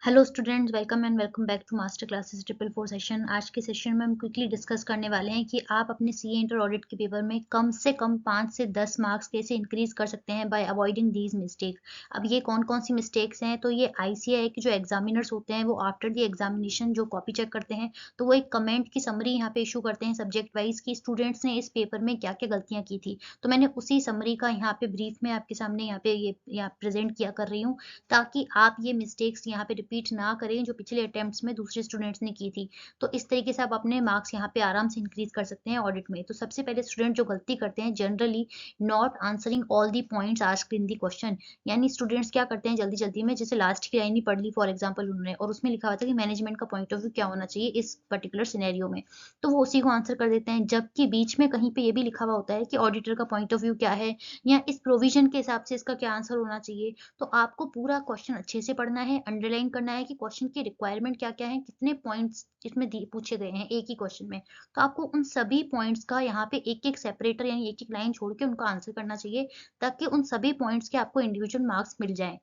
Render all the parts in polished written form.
Hello students, welcome back to master classes 444 session. आज के session में हम क्विकली डिस्कस करने वाले हैं कि आप अपने सीए इंटर ऑडिट के पेपर में कम से कम 5 से 10 मार्क्स कैसे इंक्रीज कर सकते हैं बाय अवॉइडिंग दीज मिस्टेक। अब ये कौन कौन सी मिस्टेक्स हैं, तो ये आईसीएआई के जो एग्जामिनर्स होते हैं वो आफ्टर द एग्जामिनेशन जो कॉपी चेक करते हैं तो वो एक कमेंट की समरी यहाँ पे इशू करते हैं सब्जेक्ट वाइज कि स्टूडेंट्स ने इस पेपर में क्या क्या गलतियां की थी। तो मैंने उसी समरी का यहाँ पे ब्रीफ में आपके सामने यहाँ पे ये यहाँ प्रेजेंट किया कर रही हूँ, ताकि आप ये मिस्टेक्स यहाँ पे रिपीट ना करें जो पिछले अटेम्प्ट्स में दूसरे स्टूडेंट्स ने की थी। तो इस तरीके से आप अपने मार्क्स यहाँ पे आराम से इंक्रीज कर सकते हैं ऑडिट में। तो सबसे पहले स्टूडेंट जो गलती करते हैं generally not answering all the points asked in the question. यानी स्टूडेंट्स क्या करते हैं जल्दी जल्दी में, जैसे लास्ट की लाइन ही पढ़ ली फॉर एग्जाम्पल उन्होंने, और उसमें लिखा हुआ था कि मैनेजमेंट का पॉइंट ऑफ व्यू क्या होना चाहिए इस पर्टिकुलर सिनेरियो में, तो वो उसी को आंसर कर देते हैं। जबकि बीच में कहीं पे ये भी लिखा हुआ होता है कि ऑडिटर का पॉइंट ऑफ व्यू क्या है या इस प्रोविजन के हिसाब से इसका क्या आंसर होना चाहिए। तो आपको पूरा क्वेश्चन अच्छे से पढ़ना है, अंडरलाइन करना है कि क्वेश्चन की रिक्वायरमेंट क्या-क्या है, कितने पॉइंट्स इसमें पूछे गए हैं एक ही क्वेश्चन में। तो आपको उन सभी पॉइंट्स का यहाँ पे एक-एक सेपरेटर यानी एक-एक लाइन छोड़ के उनका आंसर करना चाहिए, ताकि उन सभी पॉइंट्स के आपको इंडिविजुअल मार्क्स मिल जाएँ।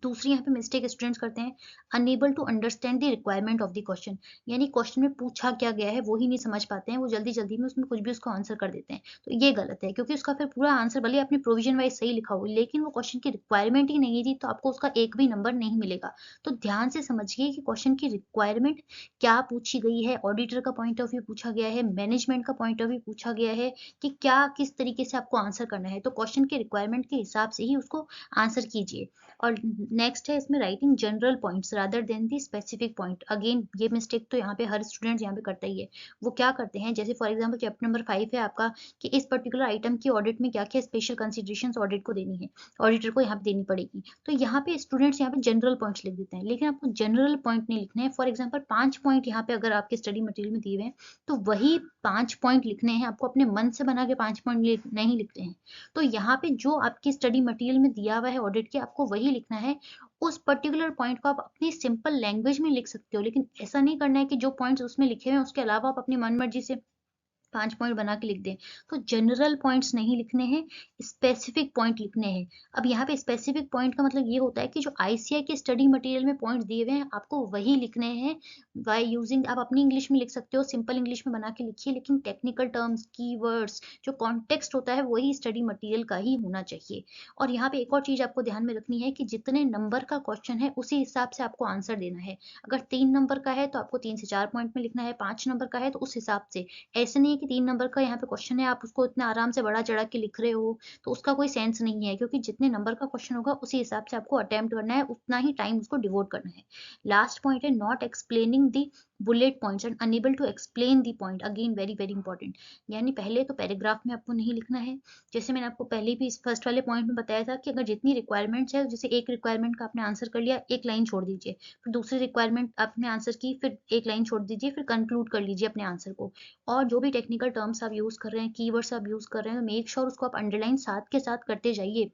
दूसरी यहाँ पे मिस्टेक स्टूडेंट्स करते हैं, unable to understand the requirement of the question. यानी क्वेश्चन में पूछा क्या गया है वो ही नहीं समझ पाते हैं, वो जल्दी जल्दी में उसमें कुछ भी उसको आंसर कर देते हैं। तो ये गलत है, क्योंकि उसका फिर पूरा आंसर भले आपने प्रोविजन वाइज सही लिखा हो, लेकिन वो क्वेश्चन की रिक्वायरमेंट ही नहीं थी तो आपको उसका एक भी नंबर नहीं मिलेगा। तो ध्यान से समझिए कि क्वेश्चन की रिक्वायरमेंट क्या पूछी गई है, ऑडिटर का पॉइंट ऑफ व्यू पूछा गया है, मैनेजमेंट का पॉइंट ऑफ व्यू पूछा गया है, कि क्या किस तरीके से आपको आंसर करना है। तो क्वेश्चन के रिक्वायरमेंट के हिसाब से ही उसको आंसर कीजिए। और नेक्स्ट है इसमें writing general points rather than the specific point. Again ये मिस्टेक तो यहाँ पे हर स्टूडेंट यहाँ पे करता ही है। वो क्या करते हैं, जैसे फॉर एग्जांपल चैप्टर नंबर 5 है आपका कि इस पर्टिकुलर आइटम की ऑडिट में क्या क्या स्पेशल कंसिडरेशंस ऑडिट को देनी है, ऑडिटर को यहाँ पे देनी पड़ेगी। तो यहाँ पे स्टूडेंट्स यहाँ पे जनरल पॉइंट्स लिख देते हैं, लेकिन आपको जनरल पॉइंट नहीं लिखने हैं। फॉर एग्जाम्पल 5 पॉइंट यहाँ पे अगर आपके स्टडी मटेरियल में दिए हुए हैं तो वही 5 पॉइंट लिखने हैं आपको, अपने मन से बना के 5 पॉइंट नहीं लिखते हैं। तो यहाँ पे जो आपकी स्टडी मटेरियल में दिया हुआ है ऑडिट के, आपको वही लिखना है। उस पर्टिकुलर पॉइंट को आप अपनी सिंपल लैंग्वेज में लिख सकते हो, लेकिन ऐसा नहीं करना है कि जो पॉइंट्स उसमें लिखे हुए हैं उसके अलावा आप अपनी मनमर्जी से 5 पॉइंट बना के लिख दें। तो जनरल पॉइंट्स नहीं लिखने हैं, स्पेसिफिक पॉइंट लिखने हैं। अब यहाँ पे स्पेसिफिक पॉइंट का मतलब ये होता है कि जो आईसीएआई के स्टडी मटेरियल में पॉइंट्स दिए हुए हैं आपको वही लिखने हैं। बाय यूजिंग आप अपनी इंग्लिश में लिख सकते हो, सिंपल इंग्लिश में बना के लिखिए, लेकिन टेक्निकल टर्म्स, कीवर्ड्स, जो कॉन्टेक्स्ट होता है वही स्टडी मटेरियल का ही होना चाहिए। और यहाँ पे एक और चीज आपको ध्यान में रखनी है कि जितने नंबर का क्वेश्चन है उसी हिसाब से आपको आंसर देना है। अगर 3 नंबर का है तो आपको 3 से 4 पॉइंट में लिखना है, 5 नंबर का है तो उस हिसाब से। ऐसे नहीं है कि 3 नंबर का यहाँ पे क्वेश्चन है आप उसको इतना आराम से बढ़ा-चढ़ा के लिख रहे हो, तो उसका कोई सेंस नहीं है, क्योंकि जितने नंबर का क्वेश्चन होगा उसी हिसाब से आपको अटेम्प्ट करना है, उतना ही टाइम उसको डिवोट करना है। लास्ट पॉइंट है not explaining the bullet points and unable to explain the point. Again very very important. यानी पहले तो पैराग्राफ में आपको नहीं लिखना है, जैसे मैंने आपको पहले भी इस फर्स्ट वाले पॉइंट में बताया था कि अगर जितनी रिक्वायरमेंट्स है, जैसे एक रिक्वायरमेंट का आपने आंसर कर लिया, एक लाइन छोड़ दीजिए, फिर दूसरी रिक्वायरमेंट आपने आंसर की, फिर एक लाइन छोड़ दीजिए, फिर कंक्लूड कर लीजिए अपने आंसर को। और जो भी टेक्निकल टर्म्स आप यूज़ कर रहे हैं, कीवर्ड्स आप यूज़ कर रहे हैं, तो मेक श्योर उसको आप अंडरलाइन साथ के साथ करते जाइए।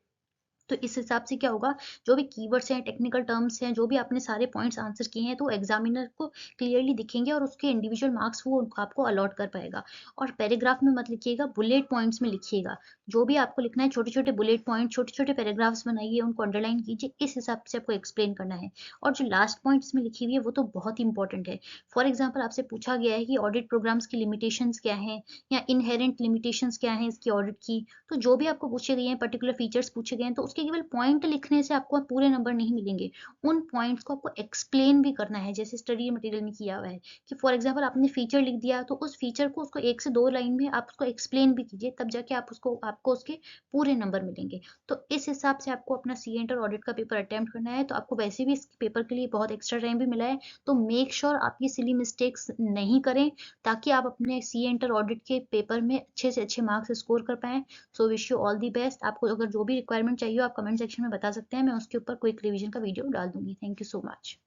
तो इस हिसाब से क्या होगा, जो भी कीवर्ड्स हैं, टेक्निकल टर्म्स हैं, जो भी आपने सारे पॉइंट्स आंसर किए हैं, तो एग्जामिनर को क्लियरली दिखेंगे और उसके इंडिविजुअल मार्क्स वो आपको अलॉट कर पाएगा। और पैराग्राफ में मत लिखिएगा, बुलेट पॉइंट्स में लिखिएगा। जो भी आपको लिखना है छोटे-छोटे बुलेट पॉइंट, छोटे-छोटे पैराग्राफ्स बनाइए, उनको अंडरलाइन कीजिए, इस हिसाब से आपको एक्सप्लेन करना है। और जो लास्ट पॉइंट इसमें लिखी हुई है वो तो बहुत ही इंपॉर्टेंट है। फॉर एग्जाम्पल आपसे पूछा गया है कि ऑडिट प्रोग्राम्स की लिमिटेशंस क्या हैं, या इनहेरेंट लिमिटेशंस क्या हैं इसकी ऑडिट की। तो जो भी आपको पूछे गए हैं, पर्टिकुलर फीचर्स पूछे गए हैं, तो उसके केवल पॉइंट लिखने से आपको पूरे नंबर नहीं मिलेंगे। उन पॉइंट्स को आपको एक्सप्लेन भी करना है, जैसे स्टडी मटेरियल में किया हुआ है कि फॉर एग्जांपल आपने फीचर लिख दिया, तो उस फीचर को उसको 1 से 2 लाइन में आप उसको एक्सप्लेन भी कीजिए, तब जाके आपको उसके पूरे नंबर मिलेंगे। तो इस हिसाब से आपको अपना सी इंटर ऑडिट का पेपर अटेम्प्ट करना है। तो आपको वैसे भी इस पेपर के लिए बहुत एक्स्ट्रा टाइम भी मिला है, तो मेक श्योर आप ये सिली मिस्टेक्स नहीं करें, ताकि आप अपने सी इंटर ऑडिट के पेपर में अच्छे से अच्छे मार्क्स स्कोर कर पाएँ। So wish you all the best. आपको अगर जो भी रिक्वायरमेंट चाहिए हो आप कमेंट सेक्शन में बता सकते हैं, मैं उसके ऊपर क्विक रिवीजन का वीडियो डाल दूंगी। Thank you so much.